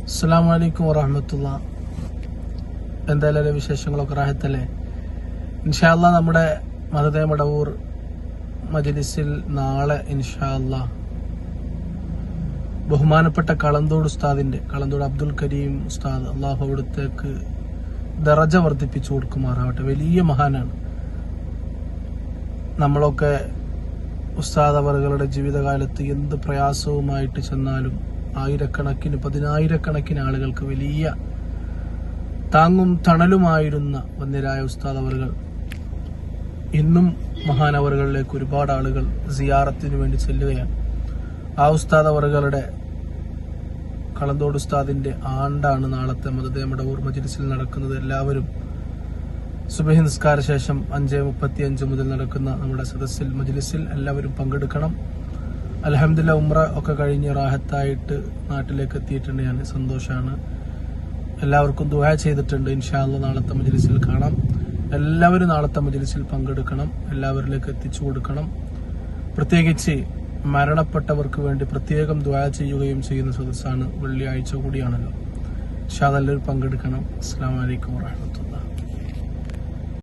അസ്സലാമു അലൈക്കും വറഹ്മത്തുള്ളാഹി. എന്തായാലും വിശേഷങ്ങളൊക്കെ റാഹത്തല്ലേ? ഇൻഷാ അല്ലാഹ് നമ്മുടെ മഹദേ മടവൂർ മജ്ലിസിൽ നാളെ ഇൻഷാ അല്ലാഹ് ബഹുമാനപ്പെട്ട കളന്തോട് അബ്ദുൽ കരീം ഉസ്താദ് അള്ളാഹു അവിടുത്തേക്ക് ദറജ വർദ്ധിപ്പിച്ചു കൊടുക്കുമാറാവട്ടെ. വലിയ മഹാനാണ്. നമ്മളൊക്കെ ഉസ്താദ് അവറുകളുടെ ജീവിതകാലത്ത് എന്ത് പ്രയാസവുമായിട്ട് ചെന്നാലും ആയിരക്കണക്കിന് പതിനായിരക്കണക്കിന് ആളുകൾക്ക് വലിയ താങ്ങും തണലുമായിരുന്ന വന്യരായ ഉസ്താദ് അവറുകൾ ഇന്നും മഹാനവറുകളിലേക്ക് ഒരുപാട് ആളുകൾ സിയാറത്തിന് വേണ്ടി ചെല്ലുകയാണ്. ആ ഉസ്താദ് അവറുകളുടെ കളന്തോട് ഉസ്താദിന്റെ ആണ്ടാണ് നാളത്തെ മഹദേ മടവൂർ മജ്ലിസിൽ നടക്കുന്നത്. എല്ലാവരും സുബഹി നിസ്കാര ശേഷം 5:35 മുതൽ നടക്കുന്ന നമ്മുടെ സദസ്സിൽ മജ്ലിസിൽ എല്ലാവരും പങ്കെടുക്കണം. അൽഹംദുലില്ലാഹ് ഉംറ ഒക്കെ കഴിഞ്ഞ് റാഹത്തായിട്ട് നാട്ടിലേക്ക് എത്തിയിട്ടുണ്ട്. ഞാൻ സന്തോഷമാണ്. എല്ലാവർക്കും ദുആ ചെയ്തിട്ടുണ്ട്. ഇൻഷാ അല്ലാഹ് നാളത്തെ മജ്ലിസിൽ കാണാം. എല്ലാവരും നാളത്തെ മജ്ലിസിൽ പങ്കെടുക്കണം. എല്ലാവരിലേക്ക് എത്തിച്ചു കൊടുക്കണം. പ്രത്യേകിച്ച് മരണപ്പെട്ടവർക്ക് വേണ്ടി പ്രത്യേകം ദുആ ചെയ്യുകയും ചെയ്യുന്ന സദസ്സാണ്. വെള്ളിയാഴ്ച കൂടിയാണല്ലോ. ഇൻഷാ അല്ലാഹ് എല്ലാവരും പങ്കെടുക്കണം. അസ്സലാമു അലൈക്കും വറഹ്മത്തുള്ളാഹി.